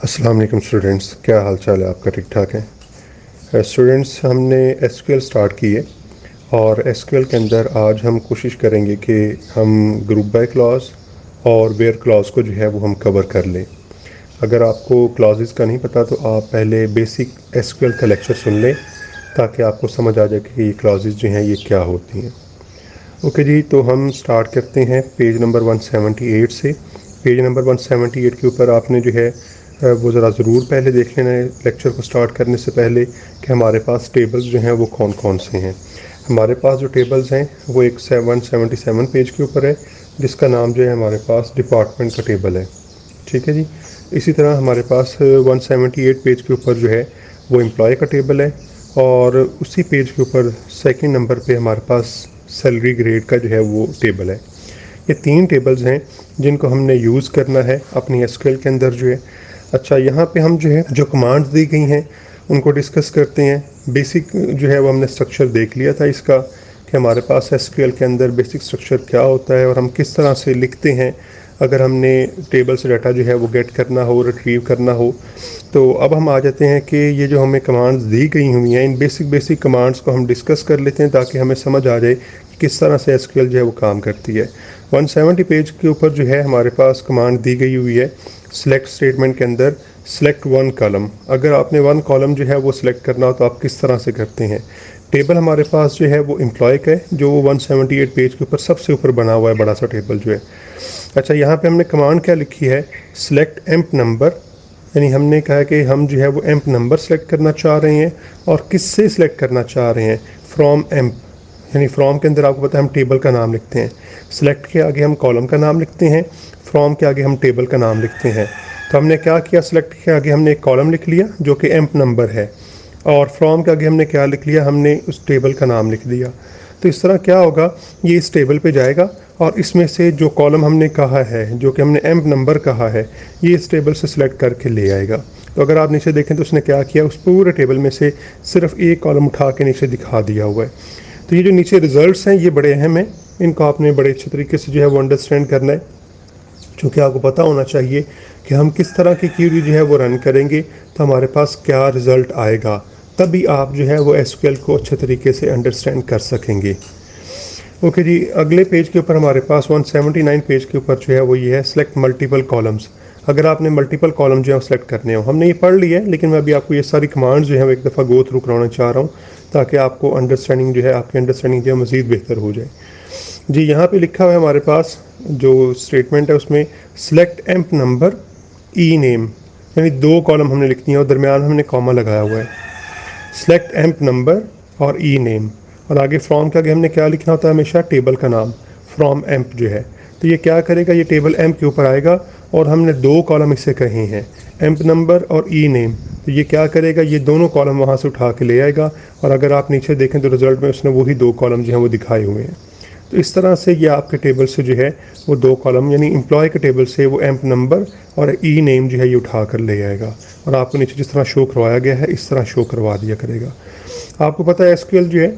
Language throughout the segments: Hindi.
अस्सलाम वालेकुम स्टूडेंट्स, क्या हाल चाल है आपका? ठीक ठाक है स्टूडेंट्स। हमने एसक्यूएल स्टार्ट की है और एसक्यूएल के अंदर आज हम कोशिश करेंगे कि हम ग्रुप बाय क्लॉज और वेयर क्लॉज को जो है वो हम कवर कर लें। अगर आपको क्लॉजेस का नहीं पता तो आप पहले बेसिक एसक्यूएल का लेक्चर सुन लें ताकि आपको समझ आ जाए कि ये क्लॉजेस जो हैं ये क्या होती हैं। ओके जी, तो हम स्टार्ट करते हैं पेज नंबर 178 से। पेज नंबर 178 के ऊपर आपने जो है वो ज़रा ज़रूर पहले देख लेना है लेक्चर को स्टार्ट करने से पहले कि हमारे पास टेबल्स जो हैं वो कौन कौन से हैं। हमारे पास जो टेबल्स हैं वो एक 177 पेज के ऊपर है, जिसका नाम जो है हमारे पास डिपार्टमेंट का टेबल है। ठीक है जी। इसी तरह हमारे पास 178 पेज के ऊपर जो है वो एम्प्लॉय का टेबल है, और उसी पेज के ऊपर सेकंड नंबर पे हमारे पास सैलरी ग्रेड का जो है वो टेबल है। ये तीन टेबल्स हैं जिनको हमने यूज़ करना है अपनी एसक्यूएल के अंदर जो है। अच्छा, यहाँ पे हम जो है जो कमांड्स दी गई हैं उनको डिस्कस करते हैं। बेसिक जो है वो हमने स्ट्रक्चर देख लिया था इसका कि हमारे पास एसक्यूएल के अंदर बेसिक स्ट्रक्चर क्या होता है और हम किस तरह से लिखते हैं अगर हमने टेबल से डाटा जो है वो गेट करना हो, रिट्रीव करना हो। तो अब हम आ जाते हैं कि ये जो हमें कमांड्स दी गई हुई हैं इन बेसिक कमांड्स को हम डिस्कस कर लेते हैं ताकि हमें समझ आ जाए कि किस तरह से एसक्यूएल जो है वो काम करती है। 170 पेज के ऊपर जो है हमारे पास कमांड दी गई हुई है सिलेक्ट स्टेटमेंट के अंदर सिलेक्ट वन कॉलम। अगर आपने वन कॉलम जो है वो सिलेक्ट करना हो तो आप किस तरह से करते हैं। टेबल हमारे पास जो है वो एम्प्लॉय का है जो 178 पेज के ऊपर सबसे ऊपर बना हुआ है, बड़ा सा टेबल जो है। अच्छा, यहाँ पे हमने कमांड क्या लिखी है, सिलेक्ट एम्प नंबर, यानी हमने कहा कि हम जो है वो एम्प नंबर सेलेक्ट करना चाह रहे हैं और किससे सिलेक्ट करना चाह रहे हैं, फ्रॉम एम्प। यानी फ्रॉम के अंदर आपको पता है हम टेबल का नाम लिखते हैं, सिलेक्ट के आगे हम कॉलम का नाम लिखते हैं, फ्रॉम के आगे हम टेबल का नाम लिखते हैं। तो हमने क्या किया, सिलेक्ट के आगे हमने एक कॉलम लिख लिया जो कि एम्प नंबर है, और फ्रॉम के आगे हमने क्या लिख लिया, हमने उस टेबल का नाम लिख दिया। तो इस तरह क्या होगा, ये इस टेबल पे जाएगा और इसमें से जो कॉलम हमने कहा है जो कि हमने एम्प नंबर कहा है ये इस टेबल से सिलेक्ट करके ले आएगा। तो अगर आप नीचे देखें तो उसने क्या किया, उस पूरे टेबल में से सिर्फ एक कॉलम उठा के नीचे दिखा दिया हुआ है। तो ये जो नीचे रिजल्ट्स हैं ये बड़े अहम हैं, इनको आपने बड़े अच्छे तरीके से जो है वो अंडरस्टैंड करना है, क्योंकि आपको पता होना चाहिए कि हम किस तरह की क्यूरी जो है वो रन करेंगे तो हमारे पास क्या रिज़ल्ट आएगा, तभी आप जो है वो एसक्यूएल को अच्छे तरीके से अंडरस्टैंड कर सकेंगे। ओके जी, अगले पेज के ऊपर हमारे पास 179 पेज के ऊपर जो है वो ये है सिलेक्ट मल्टीपल कॉलम्स। अगर आपने मल्टीपल कॉलम जो है सेलेक्ट करने हो, हमने ये पढ़ लिया है लेकिन मैं अभी आपको ये सारी कमांड्स जो है वो एक दफ़ा गो थ्रू कराना चाह रहा हूँ ताकि आपको अंडरस्टैंडिंग जो है आपकी अंडरस्टैंडिंग जो है मज़ीद बेहतर हो जाए। जी, यहाँ पे लिखा हुआ है हमारे पास जो स्टेटमेंट है उसमें सिलेक्ट एम्प नंबर ई नेम, यानी दो कॉलम हमने लिखनी है और दरमियान हमने कॉमा लगाया हुआ है। सिलेक्ट एम्प नंबर और ई नेम, और आगे फ्रॉम के आगे हमने क्या लिखना होता है, हमेशा टेबल का नाम, फ्रॉम एम्प जो है। तो ये क्या करेगा, ये टेबल एम्प के ऊपर आएगा और हमने दो कॉलम इससे कहे हैं, एम्प नंबर और ई नेम। तो ये क्या करेगा, ये दोनों कॉलम वहाँ से उठा के ले आएगा, और अगर आप नीचे देखें तो रिजल्ट में उसने वही दो कॉलम जो हैं वो दिखाए हुए हैं। तो इस तरह से ये आपके टेबल से जो है वो दो कॉलम, यानी एम्प्लॉय के टेबल से वो एम्प नंबर और ई नेम जो है ये उठा कर ले आएगा, और आपको नीचे जिस तरह शो करवाया गया है इस तरह शो करवा दिया करेगा। आपको पता है एसक्यूएल जो है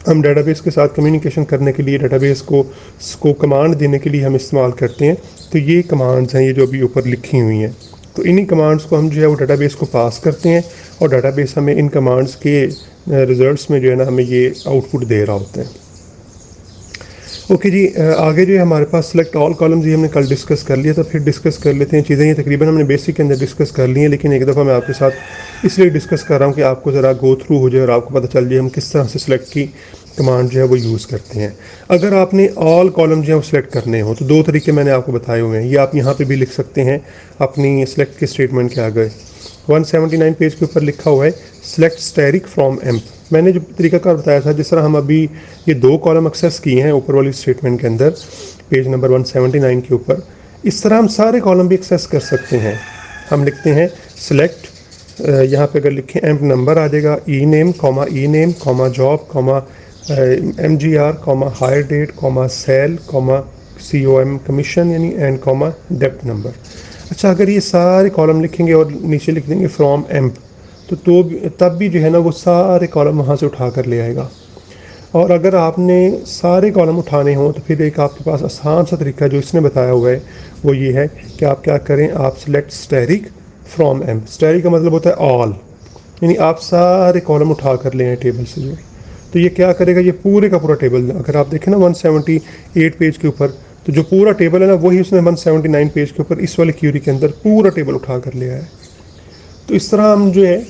हम डेटाबेस के साथ कम्युनिकेशन करने के लिए, डेटाबेस को कमांड देने के लिए हम इस्तेमाल करते हैं। तो ये कमांड्स हैं ये जो अभी ऊपर लिखी हुई हैं, तो इन्हीं कमांड्स को हम जो है वो डेटाबेस को पास करते हैं और डेटाबेस हमें इन कमांड्स के रिजल्ट्स में जो है ना हमें ये आउटपुट दे रहा होता है। ओके जी, आगे जो है हमारे पास सेलेक्ट ऑल कॉलम्स ये हमने कल डिस्कस कर लिया, तो फिर डिस्कस कर लेते हैं चीज़ें। ये तकरीबन हमने बेसिक के अंदर डिस्कस कर ली हैं, लेकिन एक दफ़ा मैं आपके साथ इसलिए डिस्कस कर रहा हूँ कि आपको ज़रा गो थ्रू हो जाए और आपको पता चल जाए हम किस तरह से सिलेक्ट की कमांड जो है वो यूज़ करते हैं। अगर आपने ऑल कॉलम जो है वो सिलेक्ट करने हो तो दो तरीके मैंने आपको बताए हुए हैं, ये आप यहाँ पर भी लिख सकते हैं अपनी सिलेक्ट के स्टेटमेंट के आगे। 179 पेज के ऊपर लिखा हुआ है सिलेक्ट स्टैटिक फ्रॉम एम्प। मैंने जो तरीकाकार बताया था, जिस तरह हम अभी ये दो कॉलम एक्सेस किए हैं ऊपर वाली स्टेटमेंट के अंदर पेज नंबर 179 के ऊपर, इस तरह हम सारे कॉलम भी एक्सेस कर सकते हैं। हम लिखते हैं सिलेक्ट, यहाँ पे अगर लिखें एम्प नंबर आ जाएगा, E name comma job comma MGR comma hire date comma sal comma COM commission यानी एंड कॉमा डेप्थ नंबर। अच्छा, अगर ये सारे कॉलम लिखेंगे और नीचे लिख देंगे फ्रॉम एम्प तो तब भी जो है ना वो सारे कॉलम वहाँ से उठा कर ले आएगा। और अगर आपने सारे कॉलम उठाने हों तो फिर एक आपके पास आसान सा तरीका जो इसने बताया हुआ है वो ये है कि आप क्या करें, आप select asterisk from emp. Asterisk का मतलब होता है ऑल, यानी आप सारे कॉलम उठा कर ले आए टेबल से जो। तो ये क्या करेगा, ये पूरे का पूरा टेबल, अगर आप देखें ना 178 पेज के ऊपर, तो जो पूरा टेबल है ना वही उसने 179 पेज के ऊपर इस वाली क्यूरी के अंदर पूरा टेबल उठा कर ले आया है। तो इस तरह हम जो है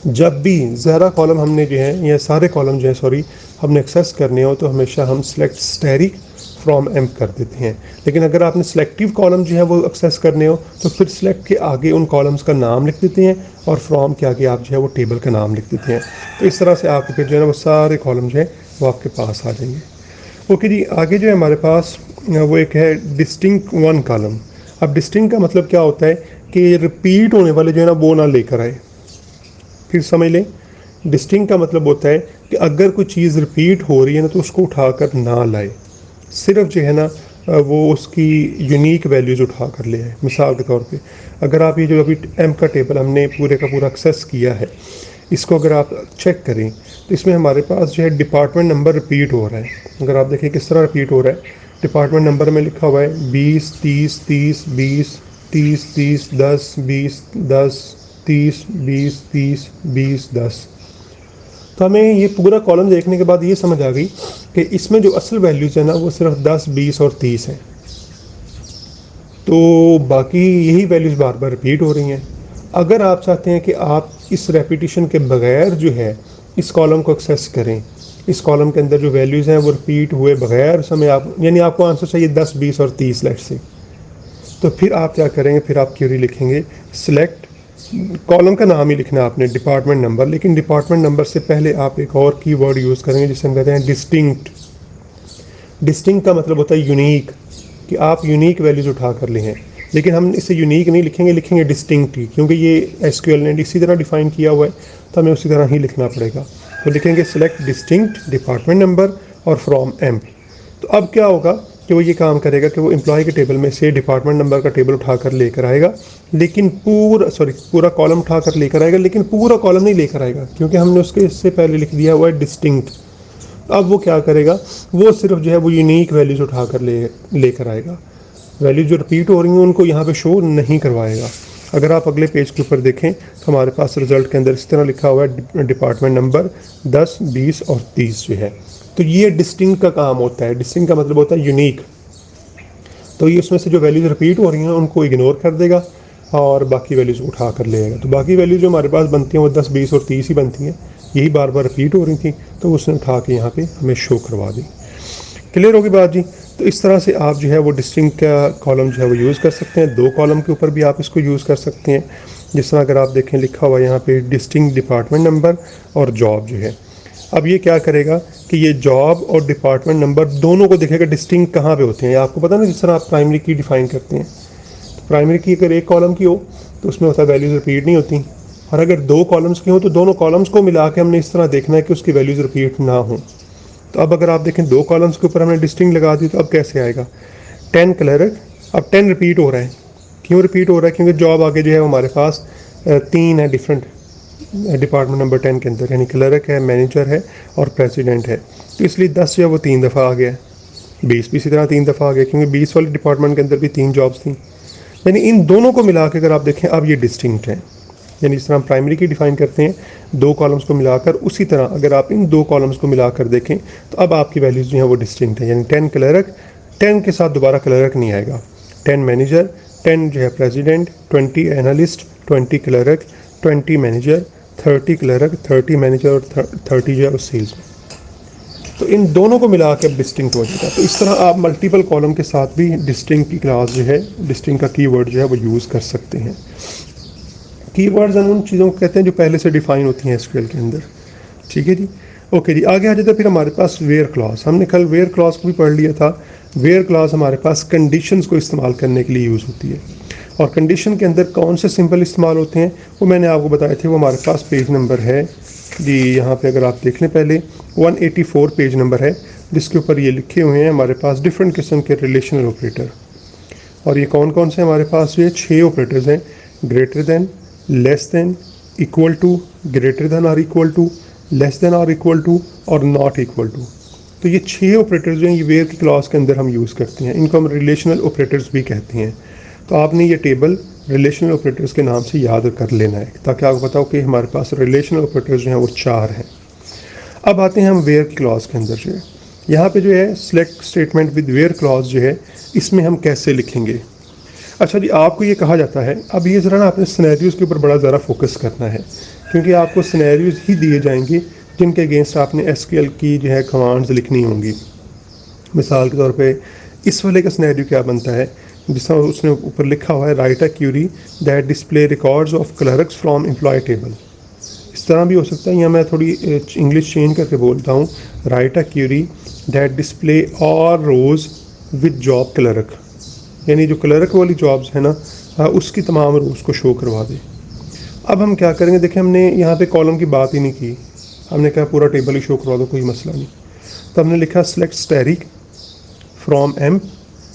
जब भी ज़्यादा कॉलम हमने जो है या सारे कॉलम जो है सॉरी हमने एक्सेस करने हो तो हमेशा हम सेलेक्ट स्टैरिक फ्रॉम एम कर देते हैं। लेकिन अगर आपने सेलेक्टिव कॉलम जो है वो एक्सेस करने हो तो फिर सेलेक्ट के आगे उन कॉलम्स का नाम लिख देते हैं और फ्रॉम के आगे आप जो है वो टेबल का नाम लिख देते हैं। तो इस तरह से आपके फिर जो है ना वो सारे कॉलम जो है वो आपके पास आ जाएंगे। ओके जी, आगे जो है हमारे पास वो एक है डिस्टिंक्ट वन कॉलम। अब डिस्टिंक्ट का मतलब क्या होता है कि रिपीट होने वाले जो है ना वो ना लेकर आए। फिर समझ लें, डिस्टिंक्ट का मतलब होता है कि अगर कोई चीज़ रिपीट हो रही है ना तो उसको उठाकर ना लाए, सिर्फ जो है ना वो उसकी यूनिक वैल्यूज़ उठा कर ले आए। मिसाल के तौर पे अगर आप ये जो अभी एम का टेबल हमने पूरे का पूरा एक्सेस किया है, इसको अगर आप चेक करें तो इसमें हमारे पास जो है डिपार्टमेंट नंबर रिपीट हो रहा है। अगर आप देखें किस तरह रिपीट हो रहा है, डिपार्टमेंट नंबर में लिखा हुआ है 20 30 30 20 30 30 10 20 10 30 20 30 20 10। तो हमें ये पूरा कॉलम देखने के बाद ये समझ आ गई कि इसमें जो असल वैल्यूज़ है ना वो सिर्फ 10 20 और 30 हैं। तो बाकी यही वैल्यूज़ बार बार रिपीट हो रही हैं। अगर आप चाहते हैं कि आप इस रेपिटेशन के बगैर जो है इस कॉलम को एक्सेस करें, इस कॉलम के अंदर जो वैल्यूज़ हैं वो रिपीट हुए बगैर समय आप, यानी आपको आंसर चाहिए 10 20 और 30 लेट से, तो फिर आप क्या करेंगे, फिर आप क्वेरी लिखेंगे सिलेक्ट, कॉलम का नाम ही लिखना है आपने, डिपार्टमेंट नंबर, लेकिन डिपार्टमेंट नंबर से पहले आप एक और कीवर्ड यूज़ करेंगे जिसे हम कहते हैं डिस्टिंक्ट। डिस्टिंक्ट का मतलब होता है यूनिक, कि आप यूनिक वैल्यूज़ उठा कर ले हैं। लेकिन हम इसे यूनिक नहीं लिखेंगे, लिखेंगे डिस्टिंक्ट ही, क्योंकि ये एसक्यूएल ने इसी तरह डिफाइन किया हुआ है तो हमें उसी तरह ही लिखना पड़ेगा। तो लिखेंगे सिलेक्ट डिस्टिंक्ट डिपार्टमेंट नंबर और फ्रॉम एम। तो अब क्या होगा कि वो ये काम करेगा कि वो एम्प्लॉय के टेबल में से डिपार्टमेंट नंबर का टेबल उठाकर लेकर आएगा, लेकिन पूरा कॉलम उठाकर लेकर आएगा, लेकिन पूरा कॉलम नहीं लेकर आएगा क्योंकि हमने उसके इससे पहले लिख दिया हुआ है डिस्टिंक्ट। अब वो क्या करेगा, वो सिर्फ जो है वो यूनिक वैल्यूज़ उठाकर लेकर आएगा। वैल्यूज जो रिपीट हो रही हैं उनको यहाँ पे शो नहीं करवाएगा। अगर आप अगले पेज के ऊपर देखें तो हमारे पास रिजल्ट के अंदर इस तरह लिखा हुआ है डिपार्टमेंट नंबर 10 20 और 30 जो है। तो ये डिस्टिंक्ट का काम होता है। डिस्टिंक्ट का मतलब होता है यूनिक। तो ये उसमें से जो वैल्यूज़ रिपीट हो रही हैं उनको इग्नोर कर देगा और बाकी वैल्यूज़ उठा कर ले आएगा। तो बाकी वैल्यूज़ जो हमारे पास बनती हैं वो 10 20 और 30 ही बनती हैं, यही बार बार रिपीट हो रही थी तो उसने उठा के यहाँ पे हमें शो करवा दी। क्लियर होगी बात जी। तो इस तरह से आप जो है वो डिस्टिंक्ट का कॉलम जो है वो यूज़ कर सकते हैं। दो कॉलम के ऊपर भी आप इसको यूज़ कर सकते हैं। जिस तरह अगर आप देखें लिखा हुआ यहाँ पे डिस्टिंक्ट डिपार्टमेंट नंबर और जॉब जो है। अब ये क्या करेगा कि ये जॉब और डिपार्टमेंट नंबर दोनों को देखेगा डिस्टिंक्ट कहाँ पे होते हैं। आपको पता ना, जिस तरह आप प्राइमरी की डिफाइन करते हैं, तो प्राइमरी की अगर एक कॉलम की हो तो उसमें होता है वैल्यूज़ रिपीट नहीं होती, और अगर दो कॉलम्स की हो तो दोनों कॉलम्स को मिला के हमने इस तरह देखना है कि उसकी वैल्यूज़ रिपीट ना हो। तो अब अगर आप देखें दो कॉलम्स के ऊपर हमने डिस्टिंक्ट लगा दी तो अब कैसे आएगा 10 क्लर्क। अब 10 रिपीट हो रहा है, क्यों रिपीट हो रहा है, क्योंकि जॉब आगे जो है हमारे पास 3 है डिफरेंट डिपार्टमेंट नंबर 10 के अंदर, यानी क्लर्क है, मैनेजर है और प्रेसिडेंट है। तो इसलिए 10 जो है वो 3 दफ़ा आ गया, 20 भी इसी तरह 3 दफ़ा आ गया, क्योंकि 20 वाले डिपार्टमेंट के अंदर भी 3 जॉब्स थी। यानी इन दोनों को मिला के अगर आप देखें अब ये डिस्टिंक्ट है। यानी जिस तरह हम प्राइमरी की डिफाइन करते हैं दो कॉलम्स को मिलाकर, उसी तरह अगर आप इन दो कॉलम्स को मिलाकर देखें तो अब आपकी वैल्यूज़ जो है वो डिस्टिंक्ट है। यानी 10 क्लर्क, 10 के साथ दोबारा क्लर्क नहीं आएगा, 10 मैनेजर, 10 जो है president, 20 analyst, 20 clerk, 20 manager, 30 clerk, 30 manager और 30 जो है वो सेल्स में। तो इन दोनों को मिला के अब डिस्टिंक्ट हो जाएगा। तो इस तरह आप मल्टीपल कॉलम के साथ भी डिस्टिंक्ट की क्लास जो है, डिस्टिंक्ट का कीवर्ड जो है वो यूज़ कर सकते हैं। कीवर्ड्स उन चीज़ों को कहते हैं जो पहले से डिफाइन होती हैं एसक्यूएल के अंदर। ठीक है जी, ओके जी। आगे आ जाता है फिर हमारे पास वेयर क्लॉज। हमने कल वेयर क्लॉज को भी पढ़ लिया था। वेयर क्लॉज हमारे पास कंडीशंस को इस्तेमाल करने के लिए यूज़ होती है, और कंडीशन के अंदर कौन से सिंपल इस्तेमाल होते हैं वो मैंने आपको बताए थे। वो हमारे पास पेज नंबर है जी, यहाँ पे अगर आप देख लें पहले 184 पेज नंबर है, जिसके ऊपर ये लिखे हुए हैं हमारे पास डिफरेंट किस्म के रिलेशनल ऑपरेटर। और ये कौन कौन से हमारे पास ये 6 ऑपरेटर्स हैं, greater than, less than, equal to, greater than और इक्वल टू, लेस देन और इक्वल टू और नॉट इक्वल टू। तो ये 6 ऑपरेटर्स जो हैं ये वेयर की क्लॉज के अंदर हम यूज़ करते हैं। इनको हम रिलेशनल ऑपरेटर्स भी कहते हैं। तो आपने ये टेबल रिलेशनल ऑपरेटर्स के नाम से याद कर लेना है, ताकि आपको पता हो कि हमारे पास रिलेशनल ऑपरेटर्स जो हैं वो 4 हैं। अब आते हैं हम वेयर की क्लॉज के अंदर जो है, यहाँ पे जो है select statement with where clause जो है, इसमें हम कैसे लिखेंगे। अच्छा जी, आपको ये कहा जाता है, अब ये ज़रा ना अपने सिनेरियोज़ के ऊपर बड़ा ज़्यादा फोकस करना है, क्योंकि आपको सिनेरियोज़ ही दिए जाएंगे जिनके अगेंस्ट आपने एसक्यूएल की जो है कमांड्स लिखनी होंगी। मिसाल के तौर पे इस वाले का सिनेरियो क्या बनता है, जिस तरह उसने ऊपर लिखा हुआ है, write a query that display records of clerks from employ table. इस तरह भी हो सकता है, या मैं थोड़ी इंग्लिश चेंज करके बोलता हूँ, write a query that display all rows with job clerk, यानी जो क्लर्क वाली जॉब्स है ना, उसकी तमाम रोज़ को शो करवा दे। अब हम क्या करेंगे, देखिए हमने यहाँ पे कॉलम की बात ही नहीं की, हमने कहा पूरा टेबल ही शो करवा दो, कोई मसला नहीं। तो हमने लिखा select asterisk from emp.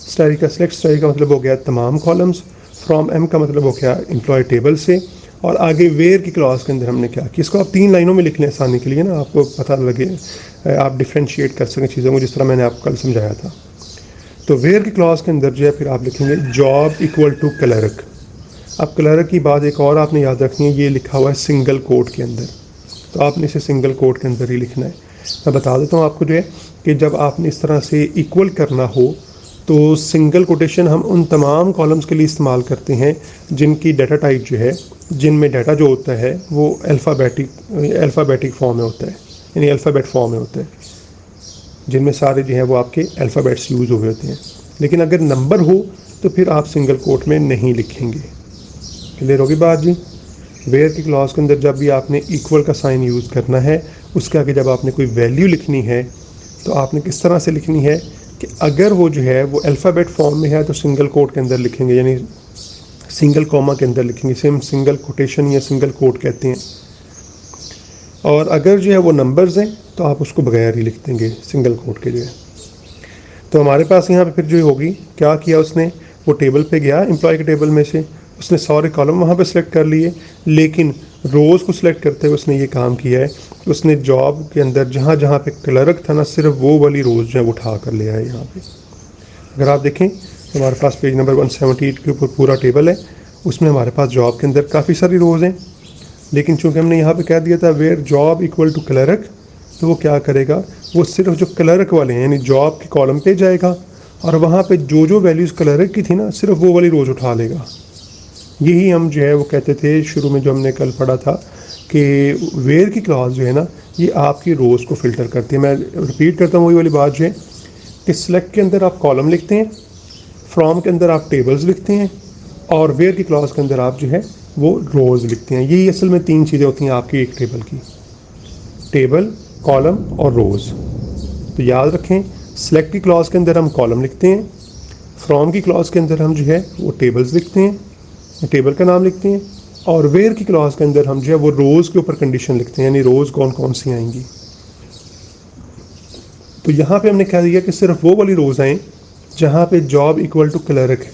Asterisk का सेलेक्ट स्टैरिक का मतलब हो गया तमाम कॉलम्स, फ्रॉम एम का मतलब हो गया एम्प्लॉय टेबल से, और आगे वेयर की क्लॉज के अंदर हमने क्या किया, इसको आप 3 लाइनों में लिख लें आसानी के लिए ना, आपको पता लगे, आप डिफ्रेंशिएट कर सकें चीज़ों को, जिस तरह मैंने आपको कल समझाया था। तो वेयर की क्लॉज के अंदर जो है फिर आप लिखेंगे जॉब इक्वल टू क्लर्क। अब क्लर्क की बात एक और आपने याद रखनी है, ये लिखा हुआ है सिंगल कोट के अंदर, तो आपने इसे सिंगल कोट के अंदर ही लिखना है। मैं बता देता हूँ आपको जो है कि जब आपने इस तरह से इक्वल करना हो तो सिंगल कोटेशन हम उन तमाम कॉलम्स के लिए इस्तेमाल करते हैं जिनकी डाटा टाइप जो है, जिनमें डाटा जो होता है वो अल्फ़ाबेटिक फॉर्म में होता है, यानी अल्फ़ाबेट फॉर्म में होता है, जिनमें सारे जो है वो आपके अल्फ़ाबेट्स यूज़ हुए होते हैं। लेकिन अगर नंबर हो तो फिर आप सिंगल कोट में नहीं लिखेंगे। क्लियर होगी बात जी। वेयर की क्लॉज के अंदर जब भी आपने इक्वल का साइन यूज़ करना है, उसके आगे जब आपने कोई वैल्यू लिखनी है तो आपने किस तरह से लिखनी है कि अगर वो जो है वो अल्फ़ाबेट फॉर्म में है तो सिंगल कोट के अंदर लिखेंगे, यानी सिंगल कॉमा के अंदर लिखेंगे, सेम सिंगल कोटेशन या सिंगल कोट कहते हैं। और अगर जो है वो नंबर्स हैं तो आप उसको बगैर ही लिख देंगे सिंगल कोट के जो है। तो हमारे पास यहाँ पे फिर जो होगी, क्या किया उसने, वो टेबल पे गया, एम्प्लॉय के टेबल में से उसने सारे कॉलम वहाँ पे सिलेक्ट कर लिए, लेकिन रोज़ को सिलेक्ट करते हुए उसने ये काम किया है कि उसने जॉब के अंदर जहाँ जहाँ पे क्लर्क था ना, सिर्फ वो वाली रोज़ जो है वो उठा कर ले आए यहाँ पे। अगर आप देखें तो हमारे पास पेज नंबर 178 के ऊपर पूरा टेबल है, उसमें हमारे पास जॉब के अंदर काफ़ी सारी रोज़ हैं, लेकिन चूँकि हमने यहाँ पे कह दिया था where job equal to clerk, तो वो क्या करेगा, वो सिर्फ जो क्लर्क वाले हैं यानी जॉब के कॉलम पे जाएगा और वहाँ पे जो जो वैल्यूज़ क्लर्क की थी ना, सिर्फ वो वाली रोज़ उठा लेगा। यही हम जो है वो कहते थे शुरू में, जो हमने कल पढ़ा था कि वेयर की क्लॉज जो है ना, ये आपकी रोज़ को फ़िल्टर करती है। मैं रिपीट करता हूँ वही वाली बात जो है कि सिलेक्ट के अंदर आप कॉलम लिखते हैं, फ्रॉम के अंदर आप टेबल्स लिखते हैं, और वेयर की क्लॉज के अंदर आप जो है वो रोज़ लिखते हैं। यही असल में 3 चीज़ें होती हैं आपकी एक टेबल की, टेबल, कॉलम और रोज़। तो याद रखें, सिलेक्ट की क्लॉज के अंदर हम कॉलम लिखते हैं, फ्रॉम की क्लॉज के अंदर हम जो है वो टेबल्स लिखते हैं, टेबल का नाम लिखते हैं, और वेयर की क्लॉज के अंदर हम जो है वो रोज़ के ऊपर कंडीशन लिखते हैं, यानी रोज़ कौन कौन सी आएंगी। तो यहाँ पे हमने कह दिया कि सिर्फ वो वाली रोज़ आएँ जहाँ पे जॉब इक्वल टू क्लर्क है।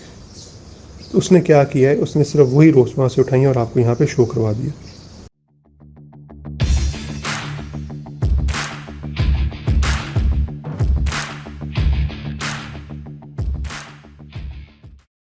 तो उसने क्या किया है, उसने सिर्फ वही रोज़ वहाँ से उठाई और आपको यहाँ पे शो करवा दिया।